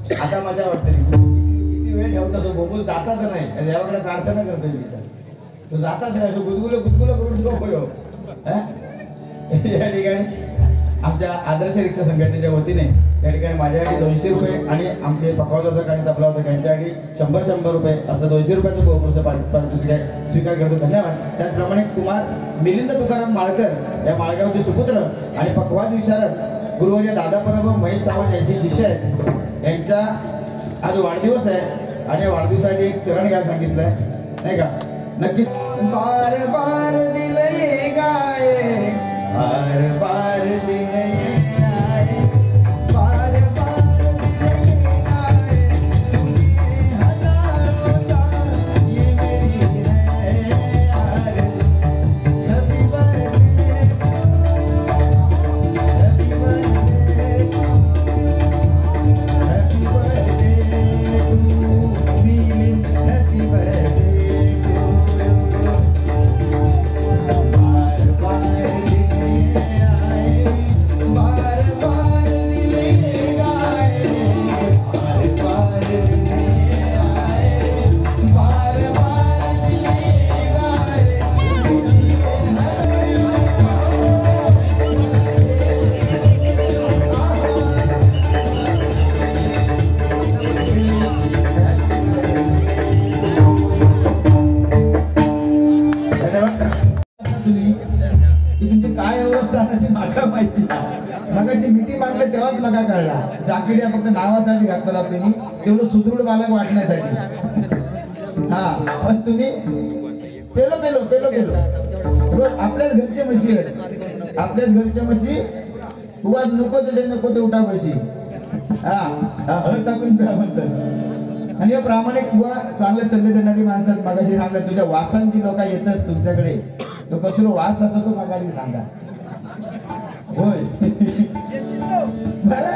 आता मजा वाटते किती वेळ ठेवता तो बघून जाताच नाही देवाकडे प्रार्थना करतोय मी तो जाताच नाही गुदगुलं करून ठेवतो या ठिकाणी आमच्या आदर्श रिक्षा संघटनेच्या वतीने या ठिकाणी माझ्यासाठी 200 रुपये आणि आमचे पकवाजोदक आणि तबलावादक यांच्यासाठी 100 रुपये असं 200 रुपयाचं बहुमूल्य पारितोषिक स्वीकार करतो. धन्यवाद. त्याचप्रमाणे कुमार मिलिंद तुकाराम माळकर या माळगावचे सुपुत्र आणि पकवाज विशारद गुरुवर्य दादा परब महेश सावंत यांचे शिष्य आहेत. यांचा आज वाढदिवस आहे आणि या वाढदिवसासाठी एक चरण घ्यायला सांगितलंय नाही का. नक्कीच बार बार दिले गाये बार बार दिले आए बार बार दिले आए हजारों साल ये मेरी है यार. Happy birthday happy birthday happy birthday to Milind happy birthday. तेव्हाच मला कळला जाकिड्या फक्त नावासाठी घातला तुम्ही तेवढं सुदृढ बालक वाटण्यासाठी. हा पण तुम्ही पेलो पेलो पेलो पेलो रोज आपल्याच घरचे म्हशी आहेत आपल्याच घरच्या म्हशी उगाच नको ते नको ते उठा म्हशी हा हळद टाकून प्या म्हणतात. आणि प्रामाणिक किंवा चांगले सल्ले देणारी माणसात मागाशी सांगलं तुझ्या वासांची लोक येतात तुमच्याकडे तो कसलो वास असो तो मागाशी सांगा. होय बरं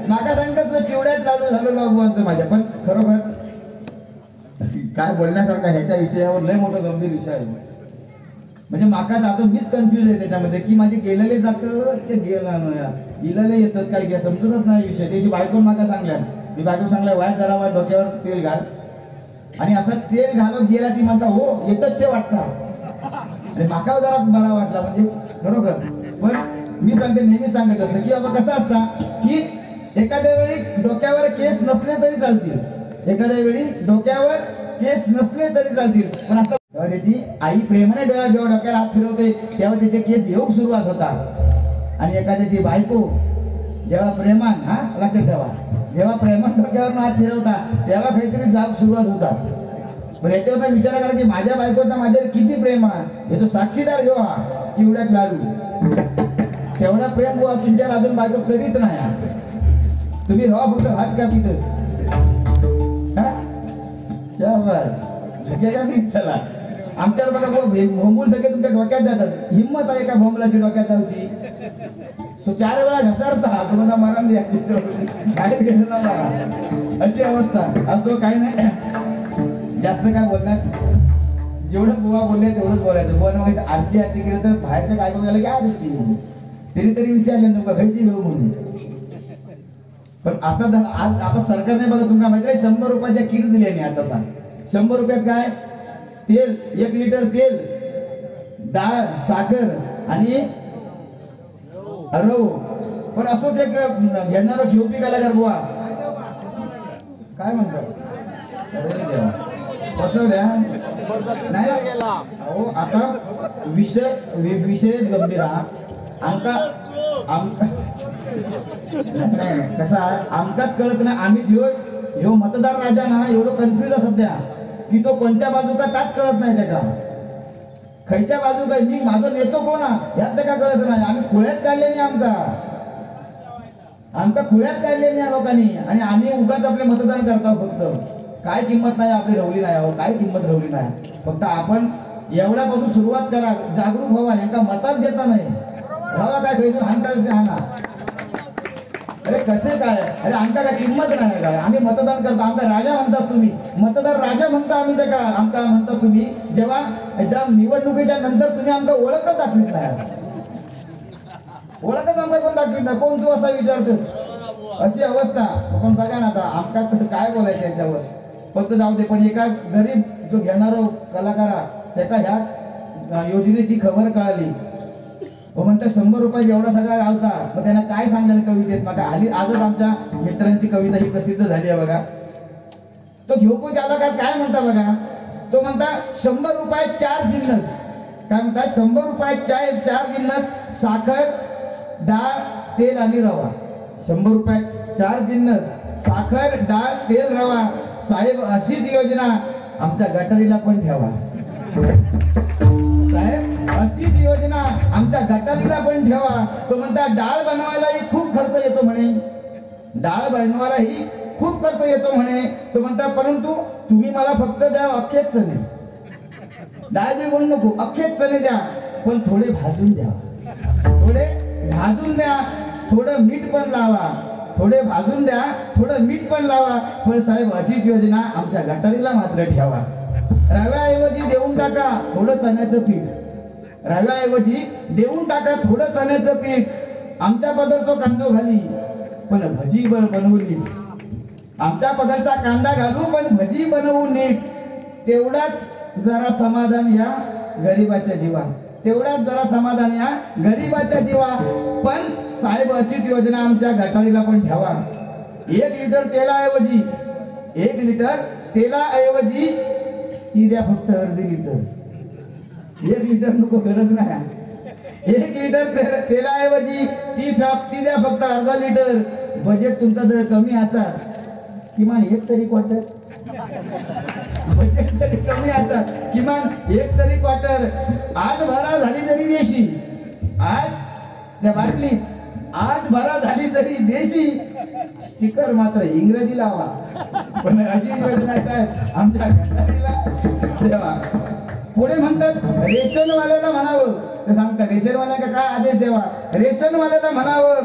मागा सांगता तुझं चिवड्यात लाडू झालो लागू माझ्या पण खरोखर काय बोलण्यासारखं ह्याच्या विषयावर लय मोठा गंभीर विषय आहे. म्हणजे माका जातो मीच कन्फ्युज आहे त्याच्यामध्ये की माझे गेलेले जातं ते गेलेले येतात काय घ्या समजतच नाही विषय. त्याची बायको माका सांगल्या मी बायको सांगल्या वाय जरा वाय डोक्यावर तेल घाल आणि असं तेल घालून गेला ती म्हणता हो येतच वाटता आणि माका जरा बरा वाटला म्हणजे खरोखर. पण मी सांगते नेहमी सांगत असतं की बाबा कसं असता की एखाद्या वेळी डोक्यावर केस नसले तरी चालतील एखाद्या वेळी डोक्यावर केस नसले तरी चालतील पण आता तेव्हा त्याची आई प्रेमाने जेव्हा डोक्याला हात फिरवते तेव्हा त्याचे केस येऊ सुरुवात होतात. आणि एखाद्याची बायको जेव्हा प्रेमान हा लक्षात ठेवा जेव्हा प्रेमान डोक्यावर हात फिरवता तेव्हा काहीतरी जाग सुरुवात होतात. पण याच्यावर विचार करा की माझ्या बायकोचा माझ्यावर किती प्रेम आहे याचा साक्षीदार घेऊ हा चिवड्यात लाडू तेवढा प्रेम बुवा तुमच्यावर अजून बायको करीत नाही. तुम्ही रवा फक्त भात का पित चला आमच्यावर बघा भोंबूल सगळे तुमच्या डोक्यात जातात. हिंमत आहे का भोंबलाची डोक्यात जाऊची तो 4 वेळा घसरता तुम्हाला मरण बाहेर गेलो ना बघा अशी अवस्था. असो काही नाही जास्त काय बोलणार जेवढं बुवा बोलले तेवढंच बोलायचं. बुवा माहिती आजी केलं तर बाहेरच्या काय बघायला की आजशी तरी विचारले तुमका घ्यायची घेऊ म्हणून. पण असं आज आता सरकारने बघा तुमका माहिती आहे 100 रुपयाच्या किट दिल्या आता सांग 100 रुपयात काय तेल 1 लिटर तेल डाळ साखर आणि रव. पण असो ते घेणार घेऊ पिकायला का बुवा काय म्हणतात बसवल्या नाही हो. आता विषय गंभीर हा आमका कसा आमकाच कळत नाही. आम्ही ह्यो मतदार राजा ना एवढं कन्फ्युज आहे सध्या की तो कोणत्या बाजू का त्याच कळत नाही त्याला खयच्या बाजू काय मी माझं नेतो कोण यात त्या का कळत नाही. आम्ही खुळ्यात काढले नाही आमका खुळ्यात काढले नाही लोकांनी आणि आम्ही उगाच आपले मतदान करतो. फक्त काय किंमत नाही आपली रवली नाही अहो काय किंमत रवली नाही. फक्त आपण एवढ्यापासून सुरुवात करा जागरूक व्हावा यांना मतात देता नाही व्हावा काय खायचं हाणताच हाना. अरे कसे काय अरे आमका काय किंमत नाही काय आम्ही मतदान करतो आमचा राजा म्हणतात तुम्ही मतदार राजा म्हणता आम्ही त्या का आमका म्हणता तुम्ही जेव्हा निवडणुकीच्या नंतर तुम्ही आमका ओळखच दाखवित नाही ओळखच आमका कोण दाखवित नाही. कोण तू असा विचारतो अशी अवस्था. आपण बघा ना आता आमका तसं काय बोलायचं याच्यावर, फक्त जाऊ दे. पण एका गरीब जो घेणारो कलाकारा त्याका ह्या योजनेची खबर कळाली. म्हणता 100 रुपये एवढा सगळा गावता. मग त्यांना काय सांगणार कवितेत. मग आजच आमच्या मित्रांची कविता ही प्रसिद्ध झाली आहे बघा. तो घेऊ कलाकार काय म्हणता बघा. तो म्हणता 100 रुपये 4 जिन्नस. काय म्हणता 100 रुपये 4 जिन्नस, साखर, डाळ, तेल आणि रवा. 100 रुपये 4 जिन्नस, साखर, डाळ, तेल, रवा. साहेब अशीच योजना आमच्या गटारीला पण ठेवा. साहेब अशीच योजना आमच्या गटारीला पण ठेवा. तो म्हणता डाळ बनवायलाही खूप खर्च येतो म्हणे. डाळ बनवायलाही खूप खर्च येतो म्हणे. तो म्हणता परंतु तुम्ही मला फक्त द्या अख्खेच चणे. डाळ बी बोलू नको, अख्खेच चणे द्या, पण थोडे भाजून द्या. थोडे भाजून द्या, थोडं मीठ पण लावा. थोडे भाजून द्या, थोडं मीठ पण लावा. पण साहेब अशीच योजना आमच्या गटारीला मात्र ठेवा. रव्याऐवजी देऊन टाका थोडं चण्याचं पीठ. रव्याऐवजी देऊन टाका थोडं चण्याचं पीठ. आमच्या पदरचा कांदा घाली पण भजी बनवून नीट. आमच्या पदरचा कांदा घालू पण भजी बनवून नीट. तेवढाच जरा समाधान या गरीबाच्या जीवा. तेवढाच जरा समाधान या गरीबाच्या जीवा. पण साहेब अशीच योजना आमच्या गटारीला पण ठेवा. 1 लिटर तेलाऐवजी 1 लिटर तेलाऐवजी ती द्या फक्त अर्धी लिटर. 1 लिटर नको, गरज नाही. 1 लिटर तेलाऐवजी ती द्या फक्त अर्धा लिटर. बजेट तुमचा जर कमी असतात किमान 1 तरी क्वार्टर. बजेट तरी कमी असतात किमान 1 तरी क्वार्टर. आज भरा झाली तरी देशी. आज त्या बाटलीत आज भरा झाली तरी देशी. स्टिकर मात्र इंग्रजी लावा. पण अशी योजना साहेब आमच्या गटारीला देवा. पुढे म्हणतात रेशनवाल्याला म्हणावं. ते सांगतात रेशनवाल्याला काय आदेश द्यावा. रेशनवाल्याला म्हणावं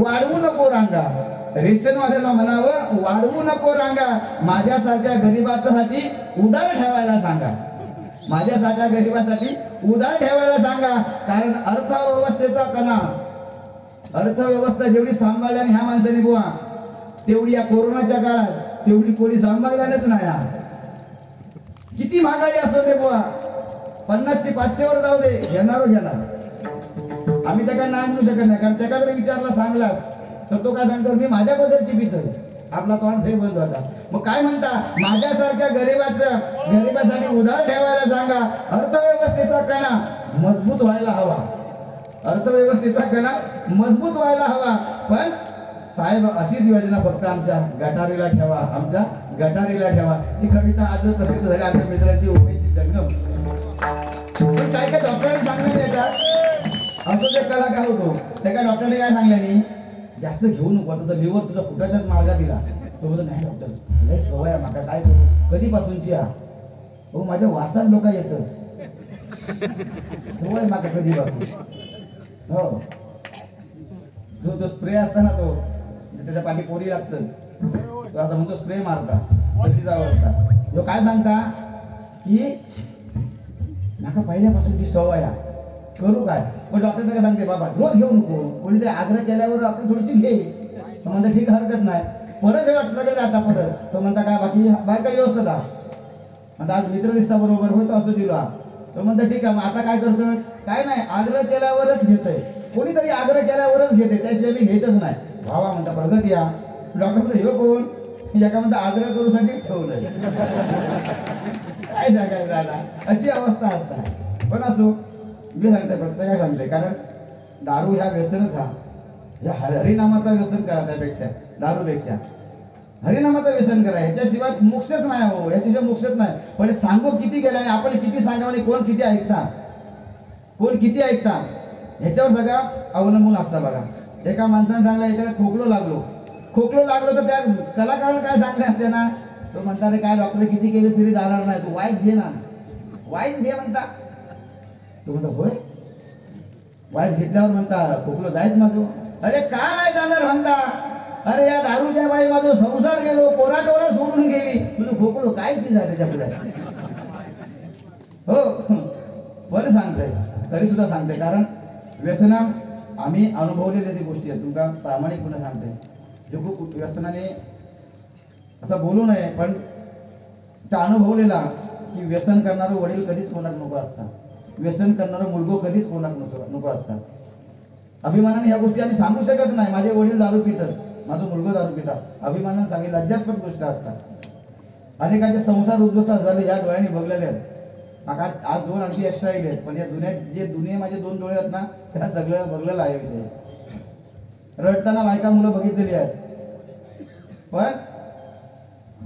वाढवू नको रांगा. रेशनवाल्याला म्हणावं वाढवू नको रांगा. माझ्यासारख्या गरीबासाठी उदार ठेवायला सांगा. माझ्यासारख्या गरीबासाठी उदार ठेवायला सांगा. कारण अर्थव्यवस्थेचा कणा, अर्थव्यवस्था जेवढी सांभाळल्याने ह्या माणसाने बुवा तेवढी या कोरोनाच्या काळात तेवढी कोणी सांभाळल्यानंच नाही. किती महागाई असो दे बुवा, 50 ते 500 वर जाऊ दे, घेणार. आम्ही त्याला नाही म्हणू शकत नाही. कारण त्याला जर विचारला सांगलास तर तो काय सांगतो मी माझ्या पद्धतीची पितोय. आपला तोंड हे बंद होता. मग काय म्हणता माझ्यासारख्या गरीबासाठी उधार ठेवायला सांगा. अर्थव्यवस्थेचा कणा मजबूत व्हायला हवा. अर्थव्यवस्थेचा कणा मजबूत व्हायला हवा. पण साहेब अशीच योजना फक्त आमच्या गटारीला ठेवा. आमच्या गटारीला ठेवा. ही कविता आज प्रसिद्ध झाली आमच्या मित्रांची उमेदची जंगम. पण काय काय डॉक्टरांनी सांगण्यात येतात. असं जे कलाकार होतो त्या काय डॉक्टरने काय सांगल्यानी जास्त घेऊ नको. आता तर लिव्हर तुझा फुटाच्याच मार्गात दिला. तो बोलतो नाही डॉक्टर लय सवय आहे माका. काय करू कधीपासूनची हो माझ्या वासात लोक येतं. सवय माका कधीपासून. हो जो स्प्रे असता ना तो त्याच्या पाठी पोरी लागतं. तो असं म्हणतो स्प्रे मारता तशीच अवस्था. जो काय सांगता की माका पहिल्यापासूनची सवय आहे करू काय. पण डॉक्टर काय सांगते बाबा रोज घेऊ नको. कोणीतरी आग्रह केल्यावर आपण थोडीशी घे. तो म्हणता ठीक हरकत नाही. परत डॉक्टरकडे जाता. परत तो म्हणता काय बाकी बाहेर काय व्यवस्था दा म्हणता आज मित्र दिसता बरोबर होतो असं दिला. तो म्हणता ठीक आहे. मग आता काय करतो काय नाही आग्रह केल्यावरच घेतोय. कोणीतरी आग्रह केल्यावरच घेते त्याशिवाय मी घेतच नाही. भावा म्हणता प्रगत या. डॉक्टर म्हणतो हे कोण एका म्हणता आग्रह करूसाठी ठेवलंय. काय सांगायचं दादा अशी अवस्था असतात. पण असो मी सांगते प्रत्येक सांगते. कारण दारू ह्या व्यसनच ह्या हरिनामाचा व्यसन करा. त्यापेक्षा दारूपेक्षा हरिनामाचं व्यसन करा. ह्याच्याशिवाय मोक्षच नाही हो. ह्याच्याशिवाय मोक्षच नाही. पण सांगू किती गेला आणि आपण किती सांगावं आणि कोण किती ऐकता. कोण किती ऐकता ह्याच्यावर सगळं अवलंबून असतं बघा. एका माणसाने सांगला एखादा खोकलो लागलो तर त्या कलाकाराला काय सांगणार त्यांना. तो म्हणता रे काय डॉक्टर किती केले तरी जाणार नाही. तू वाईट घे ना. वाईट घे म्हणता. तो म्हणतो होय वाईट घेतल्यावर म्हणता खोकलो जायच माझं. अरे का नाही जाणार म्हणता. अरे या दारूच्या बाई माझा संसार गेलो पोराटोरा सोडून गेली. तुझं खोकलो काय चीज आहे त्याच्या पुढे. हो बरं सांगतंय तरी सुद्धा सांगते. कारण व्यसना आम्ही अनुभवलेल्या गोष्टी आहेत. तुमका प्रामाणिकपणे सांगते. जो खूप व्यसनाने असं बोलू नये, पण त्या अनुभवलेला की व्यसन करणारं वडील कधीच कोणाक नको असतात, व्यसन करणारं मुलगो कधीच कोणाक नको असतात. अभिमानाने ह्या गोष्टी आम्ही सांगू शकत नाही. माझे वडील दारू पितात, माझा मुलगा दारू पितात, अभिमानाने सांगेल लज्जास्पद गोष्ट असतात. अनेकांचे संसार उद्ध्वस्त झाले या डोळ्याने बघलेले आहेत. माका आज 2 आणखी एक्स्ट्रा आहेत, पण या दुनिया माझे 2 डोळे आहेत ना, त्या सगळं बघलेलं आहे विषय. रडताना बायका मुलं बघितलेली आहेत. पण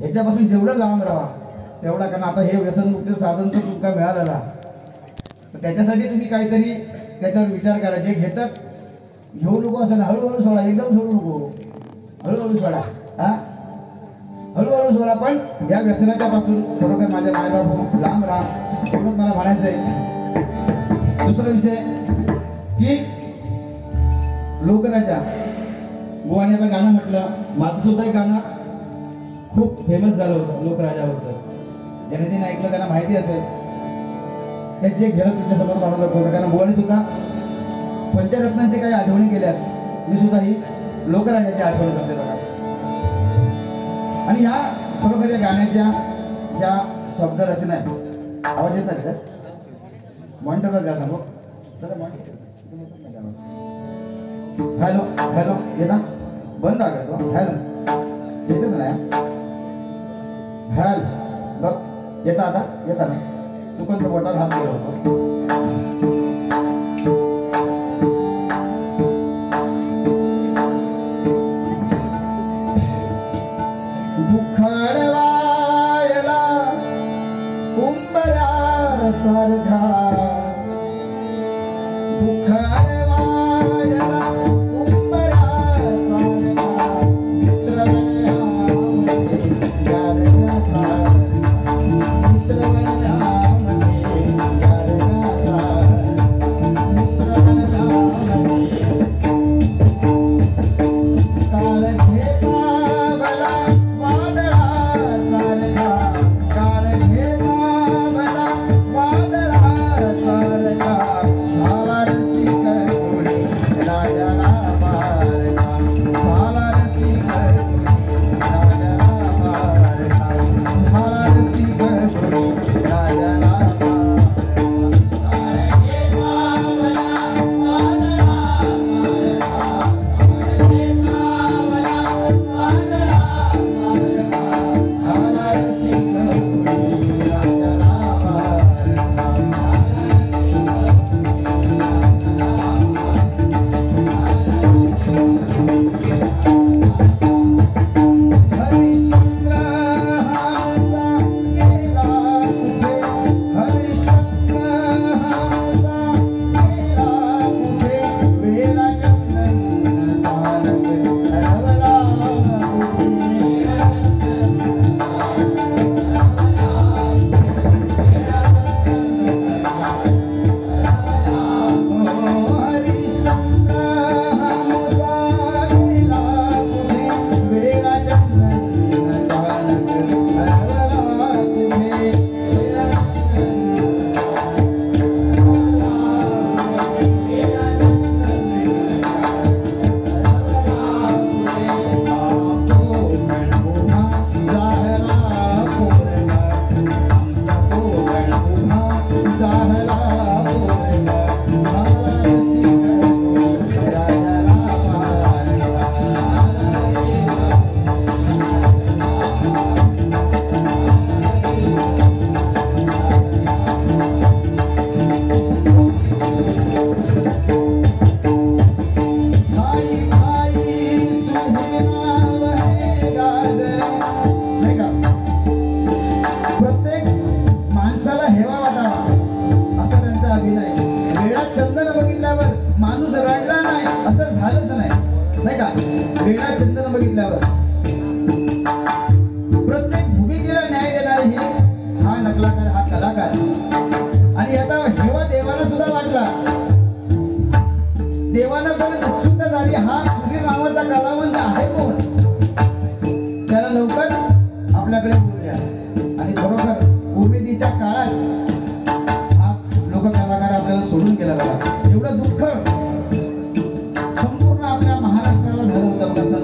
याच्यापासून जेवढं लांब राहा तेवढा, कारण आता हे व्यसनमुक्त साधन तर तुमका मिळालेला, तर त्याच्यासाठी तुम्ही काहीतरी त्याच्यावर विचार करा. जे घेतात घेऊ नको असं ना, हळूहळू सोडा, एकदम सोडू नको, हळूहळू सोडा. हा, हळूहळू सोडा. पण या व्यसनाच्या पासून खरोखर माझ्या मायबापू लांब राहा, एवढंच मला म्हणायचं आहे. दुसरा विषय की लोकराजा गोवाने आता गाणं म्हटलं, माझं सुद्धा एक गाणं खूप फेमस झालं होतं लोकराजावरचं. ज्याने ते ऐकलं त्यांना माहिती असेल. त्याची एक झलक तुमच्या समोर मानवलं होतं, कारण गोवाने सुद्धा पंचरत्नांची काही आठवणी केल्यात. मी सुद्धा ही लोकराजाची आठवण करते बघा. आणि ह्या खरोखर या गाण्याच्या ज्या शब्द रचना आहेत, आवाज येत नाही का मॉनिटरला द्या सांगू तर हॅलो हॅलो येता बंद आहे का तो? हॅलो येतच नाही. हॅल बघ येता आता, येता ना चुकून तर बोटात हात गेला होतो. दुखडवायला उंबरा सारखा, प्रत्येक भूमिकेला न्याय देणारे हे हा नकलाकार, हा कलाकार. आणि आता हेवा देवाला सुद्धा वाटला, देवाला पण उत्सुकता झाली, हा सुधीर नावाचा कलावंत आहे कोण, त्याला लवकर आपल्याकडे बोलूया. आणि खरोखर उमेदीच्या काळात हा लोक कलाकार आपल्याला सोडून गेला बघा. एवढं दुःख संपूर्ण आपल्या महाराष्ट्राला झालं होतं बघा.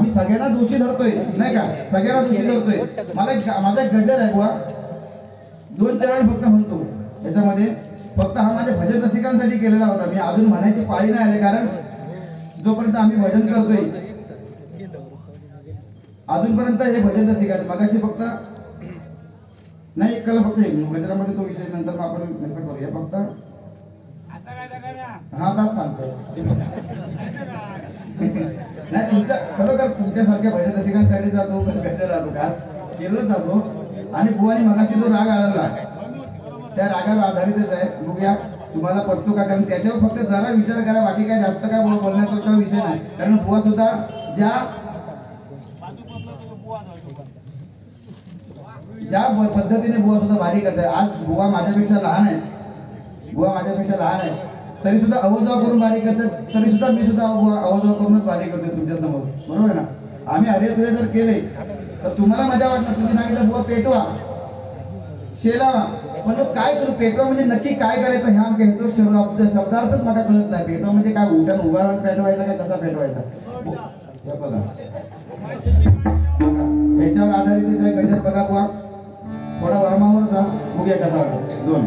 आम्ही सगळ्यांना दोषी धरतोय नाही का, सगळ्यांना दोषी धरतोय. माझा एक गड्डर आहे बुवा, 2 चरण फक्त म्हणतो याच्यामध्ये. फक्त हा माझ्या भजन रसिकांसाठी केलेला होता. मी अजून म्हणायची पाळी नाही आली, कारण जोपर्यंत आम्ही भजन करतोय अजूनपर्यंत हे भजन रसिक आहेत. मगाशी फक्त नाही एक कला फक्त एक गजरामध्ये तो विषय नंतर मग आपण नंतर करूया. फक्त हा तास सांगतो नाही तुमच्या खरोखर तुमच्यासारख्या भजन रसिकांसाठी जातो, गजर राहतो का केलं जातो. आणि बुवानी मगाशी जो राग आळवला त्या रागावर आधारितच आहे. बघूया तुम्हाला पडतो का, कारण त्याच्यावर फक्त जरा विचार करा, बाकी काय जास्त काय बोलण्याचा विषय नाही. कारण बुवा सुद्धा ज्या पद्धतीने बुवा सुद्धा भारी करताय. आज बुवा माझ्यापेक्षा लहान आहे, तरी सुद्धा अवजाव करून भारी करतात. तरी सुद्धा मी सुद्धा अवजाव करूनच भारी करतोय तुमच्या समोर, बरोबर आहे ना. आम्ही अरे जर केले तर तुम्हाला मजा वाटणार. तुम्ही सांगितलं बुवा पेटवा शेलावा, पण मग काय करू, पेटवा म्हणजे नक्की काय करायचं ह्या घेतो शब्दार्थच मला कळत नाही. पेटवा म्हणजे काय, उभा राहून पेटवायचा का कसा पेटवायचा, याच्यावर आधारित आहे गजर. बघा बुवा थोडा वर्मावर जा, बघूया कसा वाटतो. 2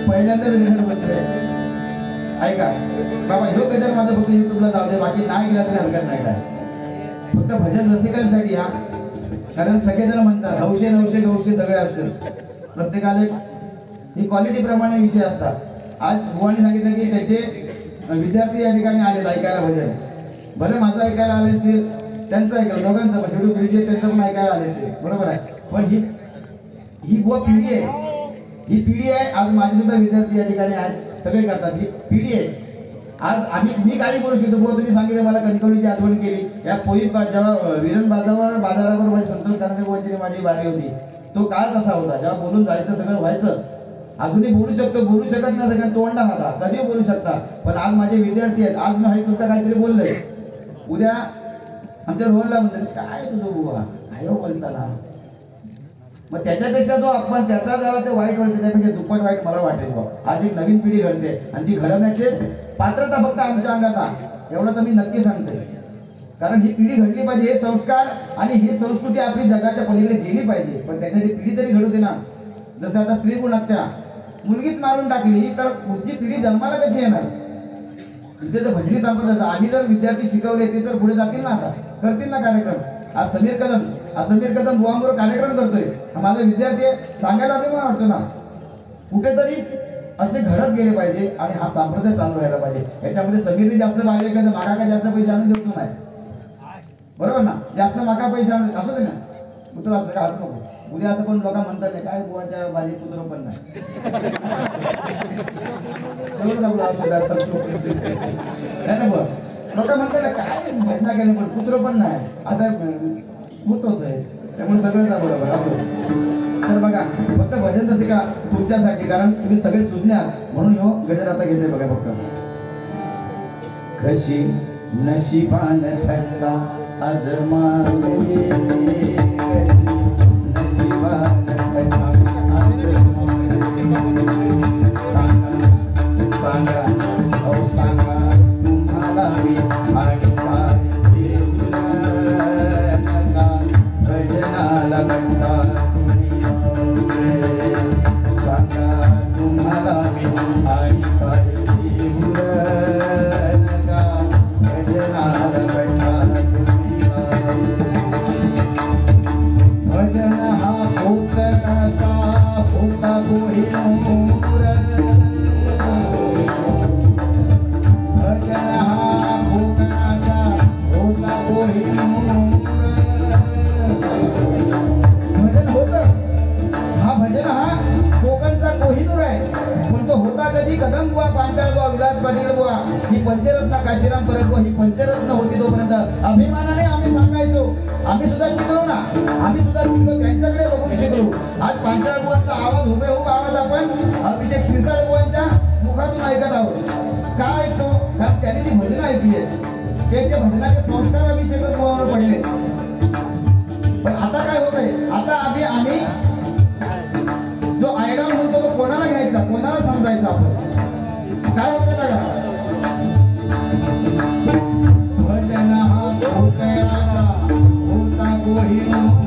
पहिल्यांदाच गजर म्हणतोय. ऐका बाबा, ह्यो गजर माझा फक्त युट्यूबला जाऊ दे, बाकी नाही गेला तरी हरकत नाही. काय फक्त भजन रसिकांसाठी हा, कारण सगळेजण म्हणतात 900 सगळे असतात. प्रत्येकाला ही क्वालिटी प्रमाणे विषय असतात. आज बुवानी सांगितलं की त्याचे विद्यार्थी या ठिकाणी आले ऐकायला भजन. बरं माझं ऐकायला आले असतील, त्यांचं ऐकलं, दोघांचं पण शेवटी गुरुजी त्यांचं पण ऐकायला आले असतील, बरोबर आहे. पण ही बुवा पिढी आहे. आज माझे सुद्धा विद्यार्थी या ठिकाणी आहेत, सगळे करतात. ही पिढी आहे. आज मी काही बोलू शकतो बुवा, तुम्ही सांगितलं मला कणकवलीची आठवण केली. या पोई जेव्हा विरण बाजारावर संतोष कानडे बुवांची माझी बारी होती, तो काळ तसा होता जेव्हा बोलून जायचं सगळं व्हायचं. अजूनही बोलू शकतो, बोलू शकत नाही, सगळ्यांना तोंडा होता, कधी बोलू शकता. पण आज माझे विद्यार्थी आहेत. आज मी तुमचं काहीतरी बोललंय, उद्या आमच्या रोहनला म्हणतात काय तुझं बुवा काय बोलताना. मग त्याच्यापेक्षा जो अपमान त्याचा झाला ते वाईट वाटतं, त्याच्यापेक्षा दुप्पट वाईट मला वाटेल बुवा. आज एक नवीन पिढी घडते आणि ती घडवण्याचे पात्रता फक्त आमच्या अंगात आहे, एवढं तर मी नक्की सांगते. कारण ही पिढी घडली पाहिजे, हे संस्कार आणि ही संस्कृती आपली जगाच्या पलीकडे गेली पाहिजे. पण त्याच्यासाठी पिढी तरी घडू दे ना. जसं आता स्त्री गुण हत्या मुलगीच मारून टाकली तर पुढची पिढी जन्माला कशी येणार. इथे जर भजनी संप्रदायाचा आम्ही जर विद्यार्थी शिकवले ते तर पुढे जातील ना, आता करतील ना कार्यक्रम. आज समीर कदम बुवांबरोबर कार्यक्रम करतोय, माझा विद्यार्थी सांगायला अभिमान वाटतो ना. कुठेतरी असे घडत गेले पाहिजे आणि हा संप्रदाय चालू राहायला पाहिजे. याच्यामध्ये समीरने जास्त मागे का मागा काय जास्त पैसे आणून देतो नाही, बरोबर ना. जास्त मागा पैसे आणून असू दे ना, पुत्र असं काय हरकत नको. उद्या असं पण लोक म्हणतात नाही काय बुवाच्या बाली पुत्र पण नाही. लोक म्हणतात काय भजना केलं पण पुत्र पण नाही, आता होत होतोय. त्यामुळे सगळंच बरोबर असं. तर बघा फक्त भजन रसिका तुमच्यासाठी, कारण तुम्ही सगळे सुज्ञ आहात म्हणून ह्यो गजर आता घेते. बघा फक्त कशी नशिबान थकता आज मानले, नशिबान थकता सांगा अहो सांगा तुम्हाला मी आणि भजनाला घंटा सांगा तुम्हाला मी आणि भजनाला घंटा भजन हा भूतनाचा भूता कोणी कदम बुवा, पांचाळ बुवा, विलास पाटील बुवा, ही पंचरत्न काशीराम परब बुवा, ही पंचरत्न होती तोपर्यंत अभिमानाने आम्ही सांगायचो. आम्ही सुद्धा शिकलो ना, आम्ही सुद्धा शिकलो, त्यांच्याकडे बघून शिकलो. आज पांचाळ बुवांचा आवाज हुबेहूब आवाज आपण अभिषेक शिरसाळ बुवांच्या मुखातून ऐकत आहोत. का ऐकतो? कारण त्यांनी ती भजनं ऐकली आहेत. त्यांच्या भजनाचे संस्कार अभिषेक बुवावर पडले. पण आता काय होत आहे? आता आम्ही जो आयडॉल म्हणतो तो कोणाला घ्यायचा, कोणाला समजायचा आपण? काय होतं बघा. भजन हा कोकणाचा होता कोहिनूर.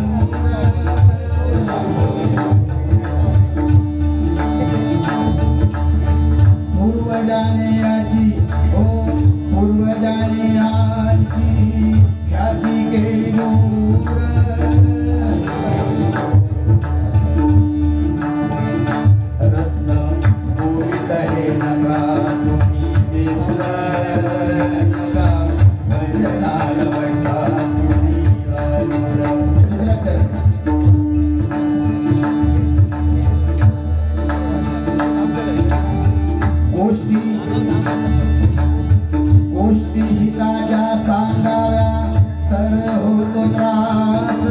पूर्वजाने याची पूर्वजाने याची ख्याती केली दूर. रत्न पूरित हे नका तुम्ही देऊन नका भजनाला बैठा तुम्ही गोष्टी हिताच्या सांगाव्या तर होतो त्रास.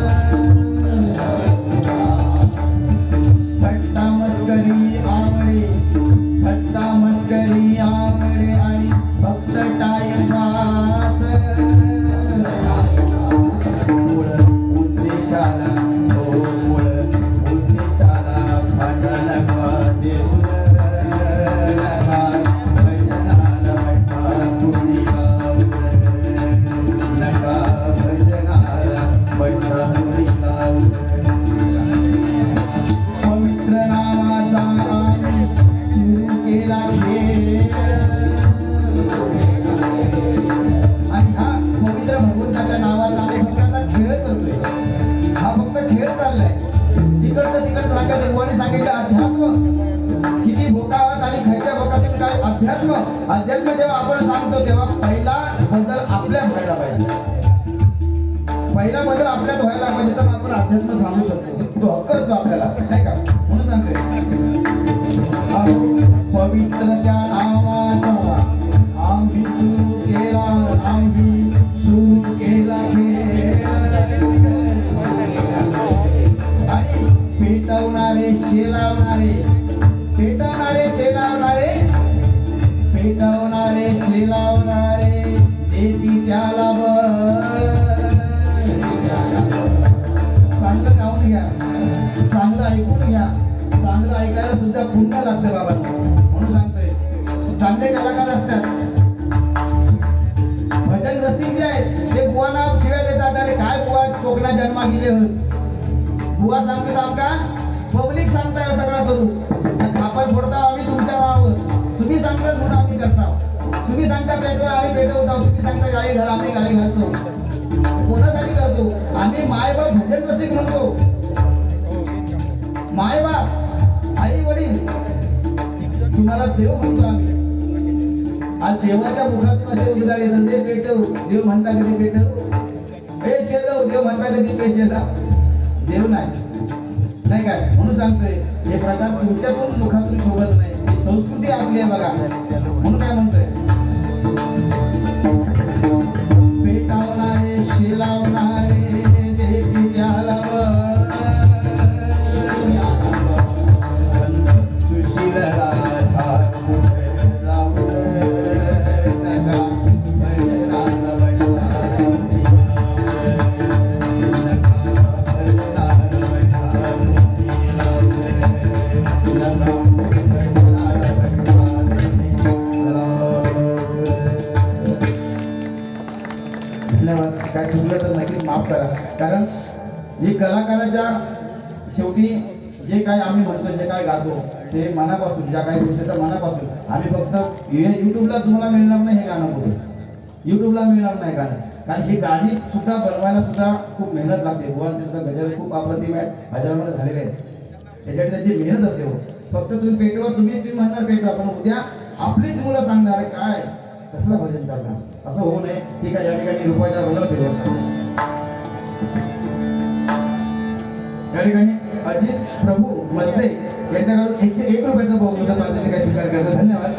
थट्टा मस्करी आवडे, थट्टा मस्करी आवडे आणि फक्त टाइमपास. मूळ उद्देशाला मूळ उद्देशाला फाटा नका देऊ. पवित्र नावाचा आम्ही सुरू केला खेळ. आणि हा पवित्र भगवंताच्या नावाचा आम्ही फक्त आता खेळ करतोय. हा फक्त खेळ चाललाय. तिकडचं सांगायचं कोणी सांगितलं अध्यात्म किती भोकावत आणि खायच्या भोकातून काय अध्यात्म जेव्हा आपण सांगतो तेव्हा पहिला बदल आपल्यात व्हायला पाहिजे. पहिला बदल आपल्यात व्हायला पाहिजे तर आपण अध्यात्म सांगू शकतो. तो हक्क असतो आपल्याला, नाही का? म्हणून सांगतोय पवित्र त्या नावाचा आम्ही सुरू केला खेळ. आणि पेटवणारे शेलावणारे देती त्याला चांगलं गाऊन घ्या, चांगलं ऐकून घ्या. चांगलं ऐकायला सुद्धा पुण्य लागतं बाबा. म्हणून सांगतोय चांगले कलाकार असतात, भजन रसिक जे आहेत ते बुवांना शिव्या देतात. अरे काय बुवा कोकणात जन्मा गेले बुवा सांगतात आमका पब्लिक सांगताय सगळा करू. खापर फोडता आम्ही तुमच्या नावावर. तुम्ही सांगतात म्हणून आम्ही करता. तुम्ही सांगता पेटवा आम्ही पेटवतो. तुम्ही सांगता गाडी घाल आम्ही गाडी घालतो. कोणासाठी करतो? आम्ही मायबाप भजन रसिक म्हणतो. मायबाप आई वडील तुम्हाला देव म्हणतो आम्ही. आज देवाच्या मुखातून असे उद्गार येतात. ते पेटव देव म्हणता कधी पेटव, हे शेलव देव म्हणता कधी पेशेला. देव नाही काय? म्हणून सांगतोय हे प्रकार तुमच्यातून मुखातून शोभत नाही. ही संस्कृती आपली आहे बघा. म्हणून काय म्हणतोय पेटावणारे शिलावणारे देती त्याला सुशील काय चुकलं तर नक्कीच माफ करा. कारण ही कलाकाराच्या शेवटी जे काय आम्ही म्हणतो, जे काय गातो ते मनापासून, ज्या काही गोष्टी तर मनापासून. आम्ही फक्त युट्यूबला तुम्हाला मिळणार नाही हे गाणं बोलू, युट्यूबला मिळणार नाही गाणं. कारण ही गाणी सुद्धा बनवायला सुद्धा खूप मेहनत लागते. भगवानचे सुद्धा गजर खूप अप्रतिम आहेत, हजारामध्ये झालेले आहेत. त्याच्यात त्याची मेहनत असते. फक्त तुम्ही पेटवा, तुम्ही म्हणणार पेटवा, पण उद्या आपलीच मुलं सांगणार काय कसलं भजन करणार, असं होऊ नये. ठीक आहे, या ठिकाणी रुपयाच्या बोलत या ठिकाणी अजित प्रभू मजले यांच्याकडून 101 रुपयाचा बहुमूल्य पारितोषिक स्वीकार करतो. धन्यवाद.